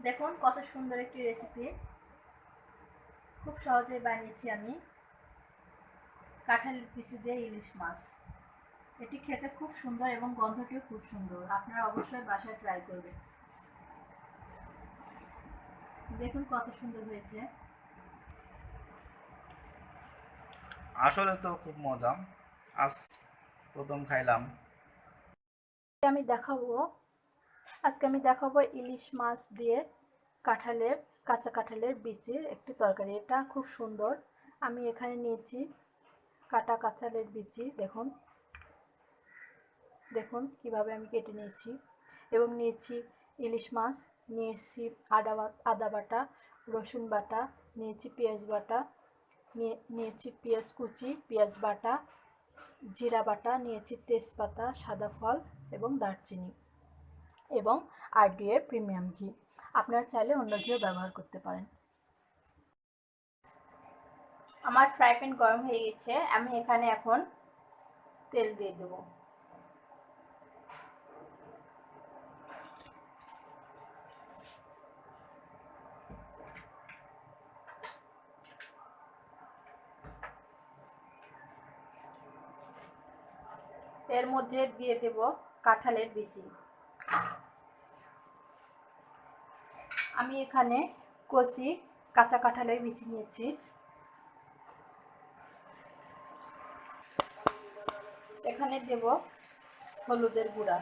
দেখুন কত সুন্দর একটি রেসিপি, খুব সহজেই বানিয়েছি আমি কাঁঠালের বিচি দিয়ে ইলিশ মাছ। এটি খেতে খুব সুন্দর এবং গন্ধটিও খুব সুন্দর। আপনারা অবশ্যই বাসায় ট্রাই করবেন। দেখুন কত সুন্দর হয়েছে। আসলে তো খুব মজা। আজ প্রথম খাইলাম। আমি দেখাবো আজকে আমি দেখাবো ইলিশ মাছ দিয়ে কাঁঠালের কাঁচা কাঁঠালের বিচির একটি তরকারি। এটা খুব সুন্দর। আমি এখানে নিয়েছি কাটা কাঁঠালের বিচি। দেখুন দেখুন কিভাবে আমি কেটে নিয়েছি, এবং নিয়েছি ইলিশ মাছ, নিয়েছি আদা বাটা, রসুন বাটা, নিয়েছি পেঁয়াজ বাটা, নিয়েছি পেঁয়াজ কুচি, পেঁয়াজ বাটা, জিরা বাটা, নিয়েছি তেজপাতা, সাদা ফল এবং দারচিনি, এবং আরডিএ প্রিমিয়াম ঘি। আপনারা চাইলে অন্য ঘিও ব্যবহার করতে পারেন। আমার ফ্রাই প্যান গরম হয়ে গেছে। আমি এখানে এখন তেল দিয়ে দেবো। এর মধ্যে দিয়ে দেব কাঁঠালের বিচি। আমি এখানে কচি কাঁচা কাঁঠালের বিচি নিয়েছি। এখানে দেব হলুদের গুঁড়া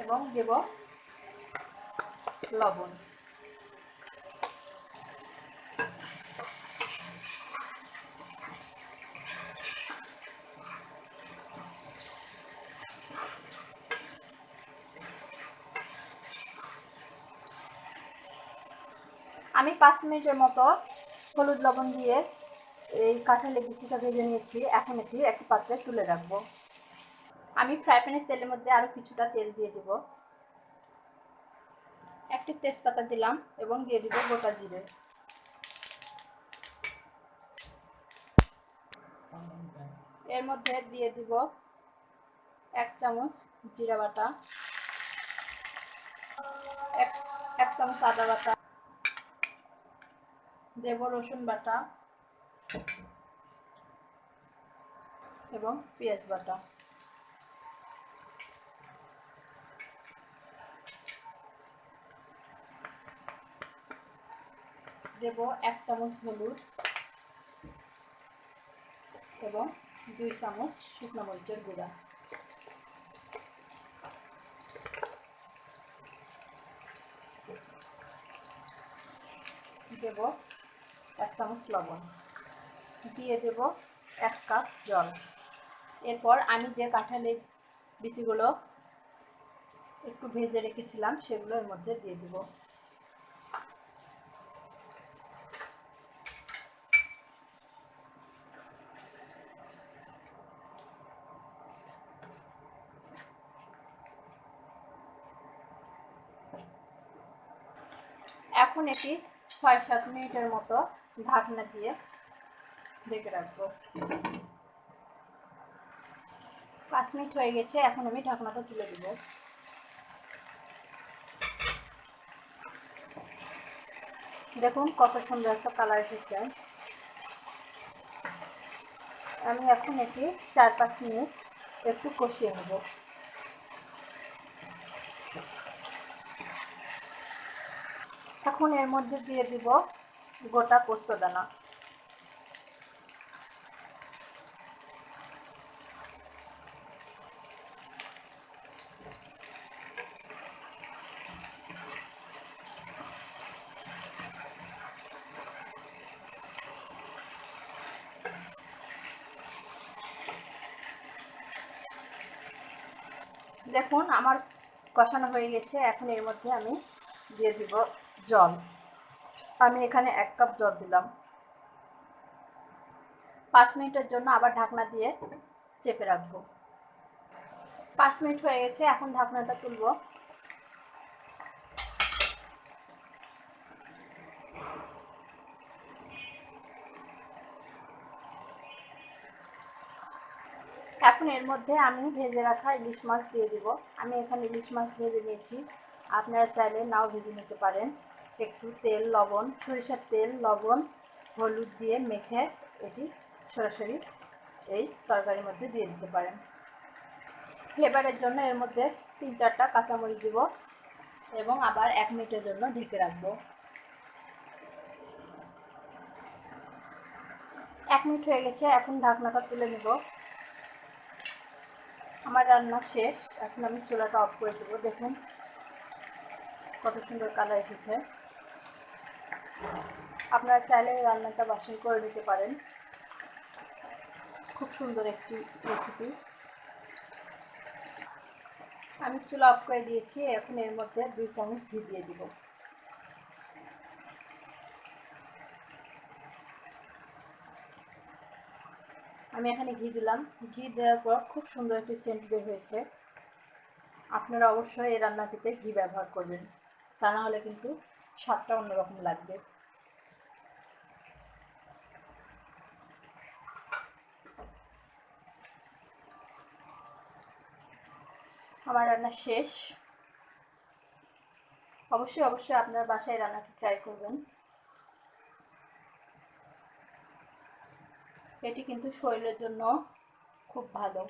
এবং দেব লবণ। আমি 5 মিনিটের মতো হলুদ লবণ দিয়ে এই কাঁঠালের বিচিটা ভেজে নিয়েছি। এখন এটি একটি পাত্রে তুলে রাখবো। আমি ফ্রাই প্যানের তেলের মধ্যে আরও কিছুটা তেল দিয়ে দেব। একটি তেজপাতা দিলাম এবং দিয়ে দিব গোটা জিরে। এর মধ্যে দিয়ে দিব 1 চামচ জিরা বাটা, 1 চামচ আদা বাটা, দেব রসুন বাটা এবং পেঁয়াজ বাটা। দেব 1 চামচ হলুদ এবং 2 চামচ শুকনো মরিচের গুঁড়া। দেব 1 চামচ লবণ, দিয়ে দেব 1 কাপ জল। এরপর আমি যে কাঁঠালের বিচিগুলো একটু ভেজে রেখেছিলাম সেগুলো এর মধ্যে দিয়ে দেব। এখন এটি 6-7 মিনিটের মতো ঢাকনা দিয়ে ঢেকে রাখবো। 5 মিনিট হয়ে গেছে। এখন আমি ঢাকনাটা তুলে দেব। দেখুন কত সুন্দর একটা কালার এসেছে। আমি এখন এটি 4-5 মিনিট একটু কষিয়ে নেব। এখন এর মধ্যে দিয়ে দিব গোটা পোস্তদানা। দেখুন আমার কষানো হয়ে গেছে। এখন এর মধ্যে আমি দিয়ে দিব জল। আমি এখানে 1 কাপ জল দিলাম। 5 মিনিটের জন্য আবার ঢাকনা দিয়ে চেপে রাখবো। 5 মিনিট হয়ে গেছে। এখন ঢাকনাটা তুলব। এখন এর মধ্যে আমি ভেজে রাখা ইলিশ মাছ দিয়ে দিব। আমি এখানে ইলিশ মাছ ভেজে নিয়েছি, আপনারা চাইলে নাও ভেজে নিতে পারেন। একটু তেল, লবণ, সরিষার তেল, লবণ, হলুদ দিয়ে মেখে এটি সরাসরি এই তরকারির মধ্যে দিয়ে দিতে পারেন। ফ্লেভারের জন্য এর মধ্যে 3-4টা কাঁচামরিচ দিব এবং আবার 1 মিনিটের জন্য ঢেকে রাখবো। 1 মিনিট হয়ে গেছে, এখন ঢাকনাটা তুলে নেব। আমার রান্না শেষ, এখন আমি চুলাটা অফ করে দেবো। দেখুন কত সুন্দর কালার এসেছে। আপনারা চাইলে এই রান্নাটা বাসায় করে নিতে পারেন, খুব সুন্দর একটি রেসিপি। আমি চুলা অফ করে দিয়েছি, এখন এর মধ্যে 2 চামচ ঘি দিয়ে দিব। আমি এখানে ঘি দিলাম। ঘি দেওয়ার পর খুব সুন্দর একটি সেন্ট বের হয়েছে। আপনারা অবশ্যই এই রান্নাটিতে ঘি ব্যবহার করবেন, তা না হলে কিন্তু স্বাদটা অন্যরকম লাগবে। আমার রান্না শেষ। অবশ্যই আপনারা বাসায় রান্নাটি ট্রাই করবেন। এটি কিন্তু শরীরের জন্য খুব ভালো।